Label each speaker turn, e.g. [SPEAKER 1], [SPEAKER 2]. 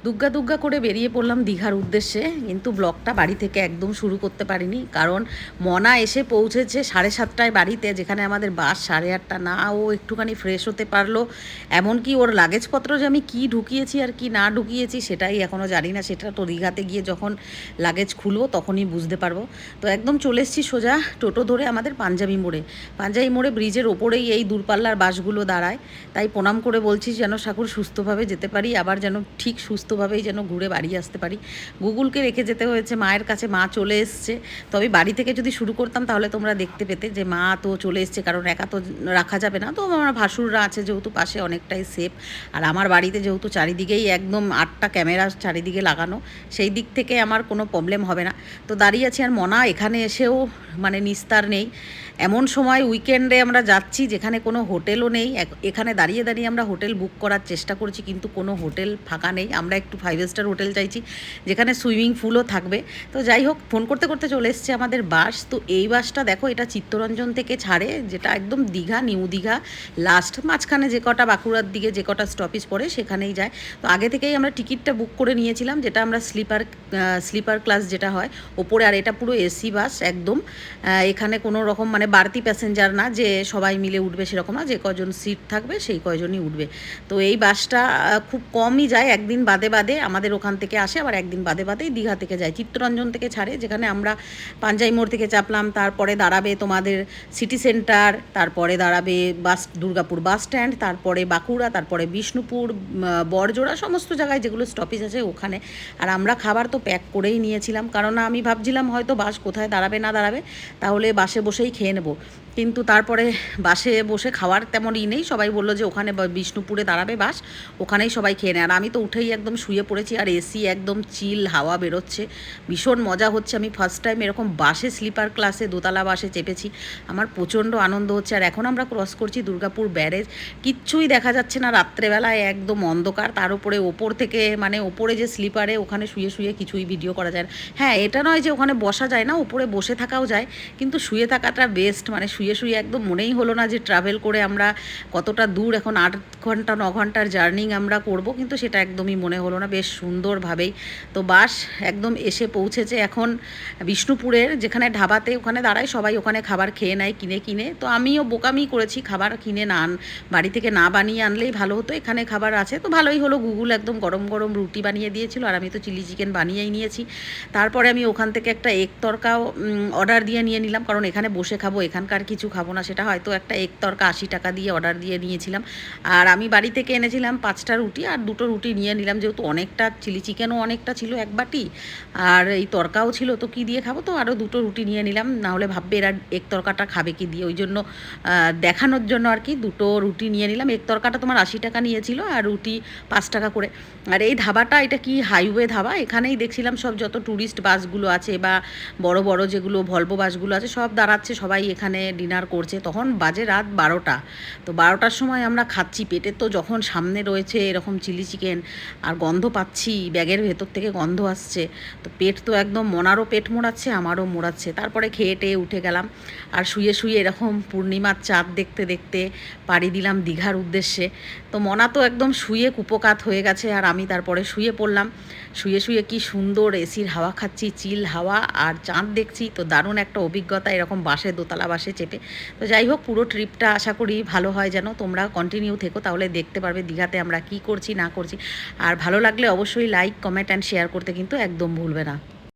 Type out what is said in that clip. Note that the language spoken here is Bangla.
[SPEAKER 1] দুগ্গা দুগ্গা করে বেরিয়ে পড়লাম দীঘার উদ্দেশ্যে, কিন্তু ব্লগটা বাড়ি থেকে একদম শুরু করতে পারিনি, কারণ মনা এসে পৌঁছেছে 7:30টায় বাড়িতে, যেখানে আমাদের বাস 8:30 না। ও একটুখানি ফ্রেশ হতে পারলো, এমনকি ওর লাগেজপত্র যে আমি কী ঢুকিয়েছি আর কি না ঢুকিয়েছি সেটাই এখনও জানি না। সেটা তো দীঘাতে গিয়ে যখন লাগেজ খুলবো তখনই বুঝতে পারবো। তো একদম চলে এসেছি সোজা টোটো ধরে আমাদের পাঞ্জাবি মোড়ে ব্রিজের ওপরেই এই দূরপাল্লার বাসগুলো দাঁড়ায়। তাই প্রণাম করে বলছি যেন ঠাকুর সুস্থভাবে যেতে পারি, আবার যেন ঠিক সুস্থভাবেই যেন ঘুরে বাড়ি আসতে পারি। গুগলকে রেখে যেতে হয়েছে মায়ের কাছে, মা চলে এসছে। তবে বাড়ি থেকে যদি শুরু করতাম তাহলে তোমরা দেখতে পেতে যে মা তো চলে এসছে, কারণ একা তো রাখা যাবে না। তো আমার ভাসুররা আছে যেহেতু পাশে, অনেকটাই সেফ। আর আমার বাড়িতে যেহেতু চারিদিকেই একদম 8টা ক্যামেরা চারিদিকে লাগানো, সেই দিক থেকে আমার কোনো প্রবলেম হবে না। তো দাঁড়িয়ে আছি, আর মনা এখানে এসেও মানে নিস্তার নেই। এমন সময় উইকেন্ডে আমরা যাচ্ছি যেখানে কোনো হোটেলও নেই। এখানে দাঁড়িয়ে দাঁড়িয়ে আমরা হোটেল বুক করার চেষ্টা করছি, কিন্তু কোনো হোটেল ফাঁকা নেই। আমরা একটু 5 স্টার হোটেল চাইছি যেখানে সুইমিং পুলও থাকবে। তো যাই হোক, ফোন করতে করতে চলে এসছে আমাদের বাস। তো এই বাসটা দেখো, এটা চিত্তরঞ্জন থেকে ছাড়ে, যেটা একদম দীঘা, নিউ দীঘা লাস্ট, মাঝখানে যে কটা বাঁকুড়ার দিকে যে কটা স্টপেজ পড়ে সেখানেই যায়। তো আগে থেকেই আমরা টিকিটটা বুক করে নিয়েছিলাম, যেটা আমরা স্লিপার ক্লাস যেটা হয় ওপরে। আর এটা পুরো এসি বাস একদম। এখানে কোনো রকম মানে বাড়তি প্যাসেঞ্জার না যে সবাই মিলে উঠবে সেরকম না, যে কজন সিট থাকবে সেই কয়জনই উঠবে। তো এই বাসটা খুব কমই যায়, একদিন বাদে বাদে আমাদের ওখান থেকে আসে, আবার একদিন বাদে বাদেই দীঘা থেকে যায়। চিত্তরঞ্জন থেকে ছাড়ে, যেখানে আমরা পাঞ্জাবি মোড় থেকে চাপলাম, তারপরে দাঁড়াবে তোমাদের সিটি সেন্টার, তারপরে দাঁড়াবে দুর্গাপুর বাস স্ট্যান্ড, তারপরে বাঁকুড়া, তারপরে বিষ্ণুপুর, বড়জোড়া, সমস্ত জায়গায় যেগুলো স্টপেজ আছে ওখানে। আর আমরা খাবার তো প্যাক করেই নিয়েছিলাম, কারণ আমি ভাবছিলাম হয়তো বাস কোথায় দাঁড়াবে না দাঁড়াবে, তাহলে বাসে বসেই খেয়ে নেবো। কিন্তু তারপরে বাসে বসে খাওয়ার তেমন নেই, সবাই বললো যে ওখানে বিষ্ণুপুরে দাঁড়াবে বাস, ওখানেই সবাই খেয়ে নেয়। আর আমি তো উঠেই একদম শুয়ে পড়েছি, আর এসি একদম চিল হাওয়া বেরোচ্ছে, ভীষণ মজা হচ্ছে। আমি ফার্স্ট টাইম এরকম বাসে স্লিপার ক্লাসে দোতলা বাসে চেপেছি, আমার প্রচণ্ড আনন্দ হচ্ছে। আর এখন আমরা ক্রস করছি দুর্গাপুর ব্যারেজ, কিচ্ছুই দেখা যাচ্ছে না রাত্রেবেলায়, একদম অন্ধকার। তার উপরে ওপর থেকে মানে ওপরে যে স্লিপারে ওখানে শুয়ে শুয়ে কিছুই ভিডিও করা যায় না। হ্যাঁ, এটা নয় যে ওখানে বসা যায় না, ওপরে বসে থাকাও যায়, কিন্তু শুয়ে থাকাটা বেস্ট। মানে শুয়ে শুয়ে একদম মনেই হলো না যে ট্রাভেল করে আমরা কতটা দূর, এখন 8 ঘন্টা 9 ঘন্টার জার্নি আমরা করব, কিন্তু সেটা একদমই মনে হলো না, বেশ সুন্দরভাবেই। তো বাস একদম এসে পৌঁছেছে এখন বিষ্ণুপুরের, যেখানে ঢাবাতে ওখানে দাঁড়ায় সবাই, ওখানে খাবার খেয়ে নেয় কিনে কিনে। তো আমিও বোকামি করেছি, খাবার কিনে না বাড়ি থেকে না বানিয়ে আনলেই ভালো হতো, এখানে খাবার আছে তো ভালোই হলো। গুগল একদম গরম গরম রুটি বানিয়ে দিয়েছিল, আর আমি তো চিলি চিকেন বানিয়েই নিয়েছি। তারপরে আমি ওখান থেকে একটা এগ তরকাও অর্ডার দিয়ে নিয়ে নিলাম, কারণ এখানে বসে খাবো, এখানকার কিছু খাবো না। সেটা হয়তো একটা এগ তরকা 80 টাকা দিয়ে অর্ডার দিয়ে নিয়েছিলাম। আর আমি বাড়ি থেকে এনেছিলাম 5টা রুটি, আর 2টো রুটি নিয়ে নিলাম, যেহেতু অনেকটা চিলি চিকেনও অনেকটা ছিল, 1 বাটি, আর এই তরকাও ছিল, তো কী দিয়ে খাবো, তো আরও 2টো রুটি নিয়ে নিলাম। নাহলে ভাববে এরা এগ তরকাটা খাবে কি দিয়ে, ওই জন্য দেখানোর জন্য আর কি 2টো রুটি নিয়ে নিলাম। এগ তরকাটা তোমার 80 টাকা নিয়েছিল, আর রুটি 5 টাকা করে। আর এই ধাবাটা, এটা কি হাইওয়ে ধাবা, এখানেই দেখছিলাম সব যত ট্যুরিস্ট বাসগুলো আছে বা বড় বড় যেগুলো ভলভো বাসগুলো আছে সব দাঁড়াচ্ছে, সবাই এখানে ডিনার করছে। তখন বাজে রাত 12টা। তো 12টার সময় আমরা খাচ্ছি, পেটে তো যখন সামনে রয়েছে এরকম চিলি চিকেন, আর গন্ধ পাচ্ছি, ব্যাগের ভেতর থেকে গন্ধ আসছে, তো পেট তো একদম, মনারও পেট মোড়াচ্ছে, আমারও মোড়াচ্ছে। তারপরে খেয়ে টেয়ে উঠে গেলাম, আর শুয়ে শুয়ে এরকম পূর্ণিমার চাঁদ দেখতে দেখতে পাড়ি দিলাম দীঘার উদ্দেশ্যে। তো মনা তো একদম শুয়ে কুপোকাত হয়ে গেছে, আর আমি তারপরে শুয়ে পড়লাম। শুয়ে শুয়ে কি সুন্দর এসির হাওয়া খাচ্ছি, চিল হাওয়া, আর চাঁদ দেখছি। তো দারুণ একটা অভিজ্ঞতা এরকম বাসে, দোতলা বাসে চেপে। তো যাই হোক, পুরো ট্রিপটা আশা করি ভালো হয়, যেন তোমরা কন্টিনিউ থেকো, তাহলে দেখতে পারবে দীঘাতে আমরা কি করছি না করছি। আর ভালো লাগলে অবশ্যই লাইক, কমেন্ট অ্যান্ড শেয়ার করতে কিন্তু একদম ভুলবে না।